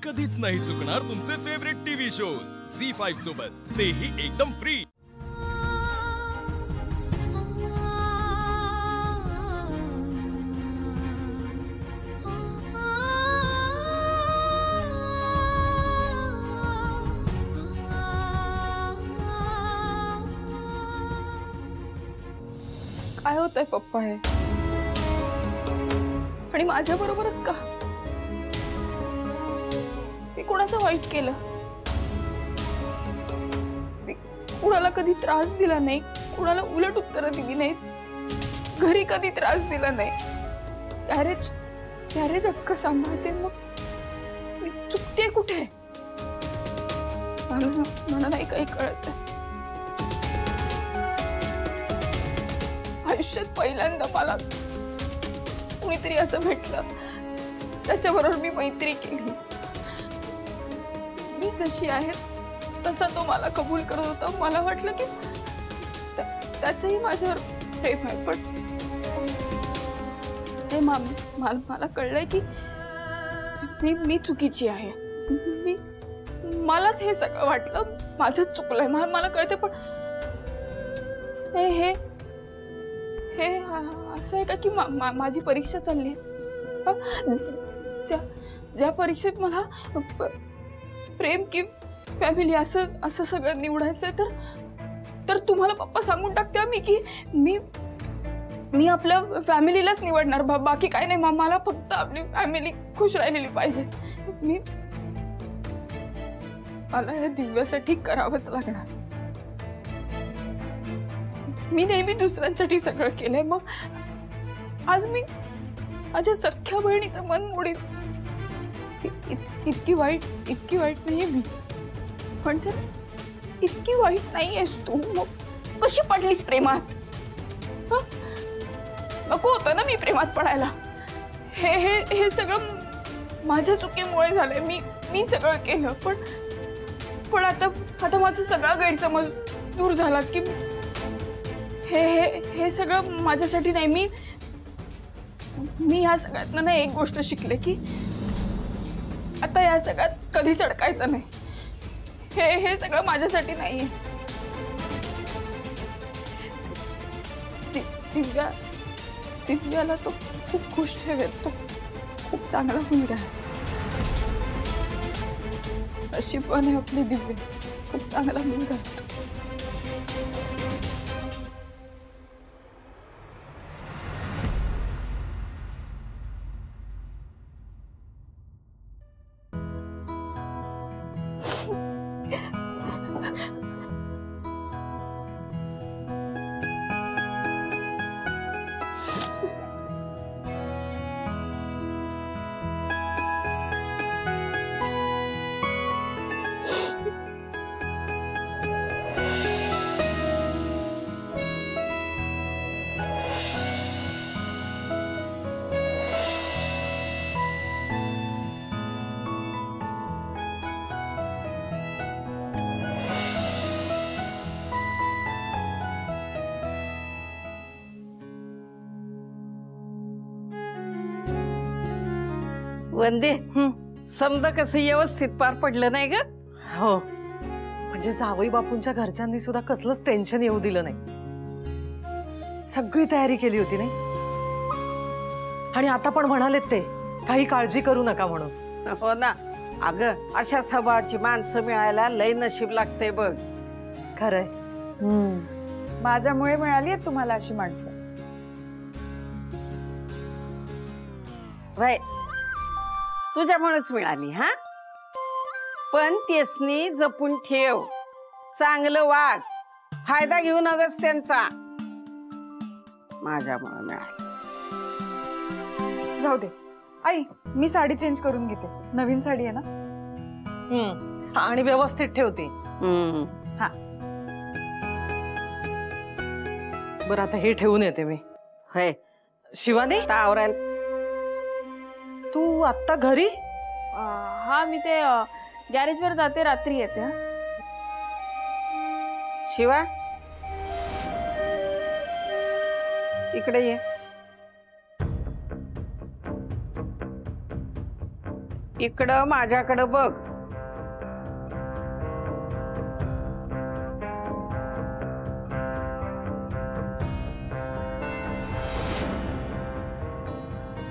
कधीच नाही चुकणार तुमचे फेवरेट टीव्ही शोज झी5 सोबत, तेही एकदम फ्री। काय होतंय पप्पा हे? आणि माझ्या बरोबरच का? मी कोणाचं वाईट केलं? मी कुणाला कधी त्रास दिला नाही, कुणाला उलट उत्तरं दिली नाहीत, घरी कधी त्रास दिला नाही। गॅरेज अक्क सांभाळते, मग मी चुकते कुठे? मला नाही काही कळत। आयुष्यात पहिल्यांदा मला कुणीतरी असं भेटलं, त्याच्याबरोबर मी मैत्री केली। मी जशी आहे तसा तो मला कबूल करत होता। मला वाटलं की त्याचंही माझ्यावर प्रेम आहे, पण ते मला कळलंय की मी चुकीची आहे। मलाच हे सगळं वाटलं, माझं चुकलंय, मला कळते, पण हे असं आहे का की माझी परीक्षा चालली आहे? ज्या परीक्षेत मला प्रेम की फॅमिली असं सगळं निवडायचंय, तर तुम्हाला पप्पा सांगून टाकते मी की मी आपल्या फॅमिलीलाच निवडणार, बाकी काय नाही। मला फक्त आपली फॅमिली खुश राहिलेली पाहिजे। मला या दिव्यासाठी करावंच लागणार। मी नेहमी दुसऱ्यांसाठी सगळं केलंय, मग आज मी माझ्या सख्ख्या बहिणीचं मन मोडीन? इतकी वाईट नाहीये मी, पण जर इतकी वाईट नाहीयेस तू, मग कशी पडलीस प्रेमात? नको होतं ना मी प्रेमात पडायला। हे सगळं माझ्या चुकीमुळे झालंय। मी सगळं केलं, पण आता माझा सगळा गैरसमज दूर झाला की हे सगळं माझ्यासाठी नाही। मी ह्या सगळ्यातनं ना एक गोष्ट शिकले की आता या सगळ्यात कधीच अडकायचं नाही। हे सगळं माझ्यासाठी नाहीये। दिव्याला तो खूप खुश ठेवेल, तो खूप चांगला मुलगा आहे। नशीबवान आहे आपली दिव्या, खूप चांगला मुलगा आहे। वंदे, समजा कसं व्यवस्थित पार पडलं नाही ग? हो, म्हणजे जावई बापूंच्या घरच्यांनी सुद्धा कसलंच टेन्शन येऊ दिलं नाही। सगळी तयारी केली होती नाही, आणि आता पण म्हणालेत ते काही काळजी करू नका म्हणून। हो ना, अगं अशा स्वभावाची माणसं मिळायला लय नशीब लागते बघ। खरंय, माझ्यामुळे मिळाली आहेत तुम्हाला अशी माणसं। वय तुझ्यामुळेच मिळाली। हा, पण तेसनी जपून ठेव, चांगलं वाग, फायदा घेऊ नगस त्यांचा। माझ्यामुळे मिळाली। जाऊ दे आई, मी साडी चेंज करून घेते, नवीन साडी आहे ना। आणि व्यवस्थित ठेवते। हा, बरं आता हे ठेवून येते मी। होय शिवानी, आवरायला तू आत्ता घरी? हा, मी ते गॅरेज वर जाते, रात्री येते। शिवा, इकडे ये। इकडं माझ्याकडं बघ.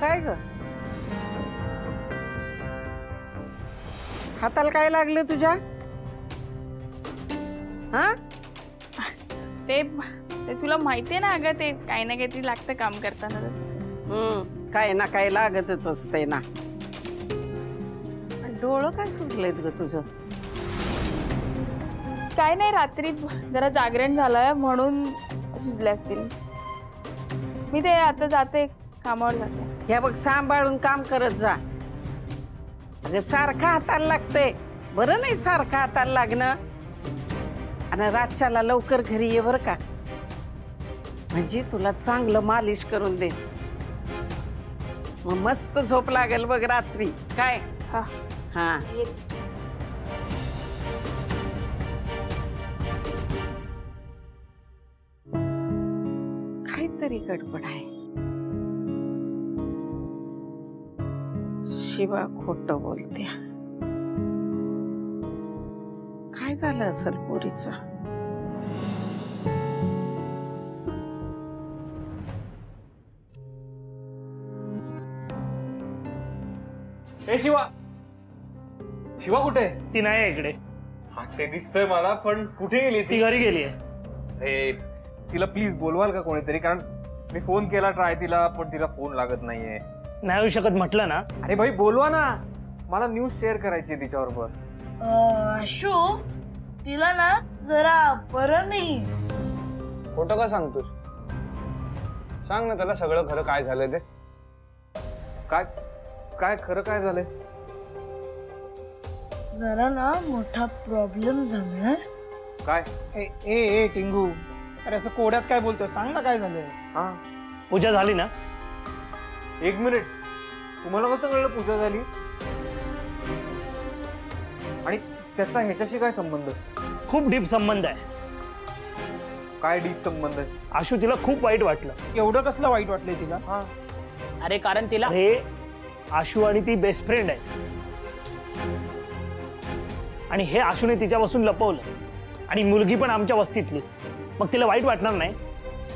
काय ग, हाताला काय लागलं तुझ्या? हा, ते तुला माहितीये ना अगं, ते काही ना काहीतरी लागतं काम करताना. काय ना काय लागतच असते ना. डोळं काय सुटलेत ग तुझं? काय नाही, रात्री जरा जागरण झालंय म्हणून सुचले असतील. मी ते आता जाते, कामावर जाते. हे बघ, सांभाळून काम करत जा. अगं सारखं हाताला लागतंय, बरं नाही सारखं हाताला लागणं. आणि रातच्याला लवकर घरी ये बर का, म्हणजे तुला चांगलं मालिश करून दे, मग मस्त झोप लागेल बघ रात्री. काय? हा हा. काहीतरी गडबड आहे. शिवा खोटं बोलते. काय झालं असेल पोरीचं? ए शिवा, शिवा कुठे? ती नाही आहे इकडे. हा ते दिसतंय मला, पण कुठे गेली ती घरी गेली आहे. अरे तिला प्लीज बोलवाल का कोणीतरी, कारण मी फोन केला ट्राय तिला, पण तिला फोन लागत नाहीये. नाही येऊ शकत म्हटलं ना. अरे भाई बोलवा ना, मला न्यूज शेअर करायची आहे तिच्याबरोबर. आशू, तिला ना जरा बरं नाही. खोटं का सांगतोस? सांग ना त्याला सगळं खरं काय झालंय ते. काय काय खरं काय झालंय? जरा ना मोठा प्रॉब्लेम झालाय. काय? ए टिंगू, अरे असं कोड्यात काय बोलतोय, सांग ना काय झालंय. हा, पूजा झाली ना? एक मिनिट, तुम्हाला कसं कळलं पूजा झाली? आणि त्याचा ह्याच्याशी काय संबंध? खूप डीप संबंध आहे. काय डीप संबंध आहे? आशू, तिला खूप वाईट वाटलं. एवढं कसलं वाईट वाटलंय तिला? हा, अरे कारण तिला हे आशू आणि ती बेस्ट फ्रेंड आहे, आणि हे आशूने तिच्यापासून लपवलं, आणि मुलगी पण आमच्या वस्तीतली. मग तिला वाईट वाटणार नाही?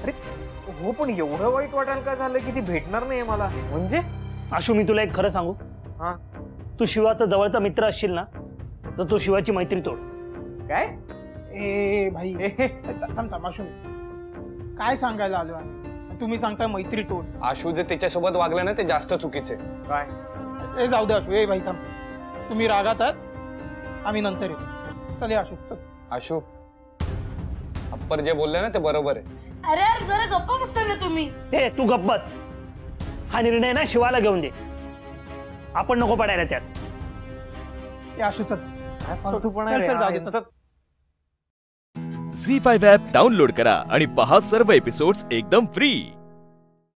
अरे हो, पण एवढं वाईट वाटायला काय झालं की ती भेटणार नाही मला? म्हणजे आशू, मी तुला एक खरं सांगू? हा, तू शिवाचा जवळचा मित्र असशील ना, तर तू शिवाची मैत्री तोड. काय? ए भाई, थांब आशू, काय सांगायला आलो आहे? तुम्ही सांगताय मैत्री तोड. आशू जे त्याच्यासोबत वागलं ना ते जास्त चुकीचे. काय? ए जाऊ दे आशू. ए भाई थांब, तुम्ही रागात आहात, आम्ही नंतर येतो. चल आशू, चल. आशू, अप्पर जे बोलले ना ते बरोबर आहे. अरे यार, जरा गप्पा बसता ना तुम्ही. हे तू गप्पच. हा निर्णय ना शिवाला घेऊन दे, आपण नको पडायला त्यात. ए आशू, चल. काय फालतूपणा चल, आहे चल, रे जाऊ हा दे, यांचा? झी5 ॲप डाउनलोड करा आणि पहा सर्व एपिसोड्स एकदम फ्री.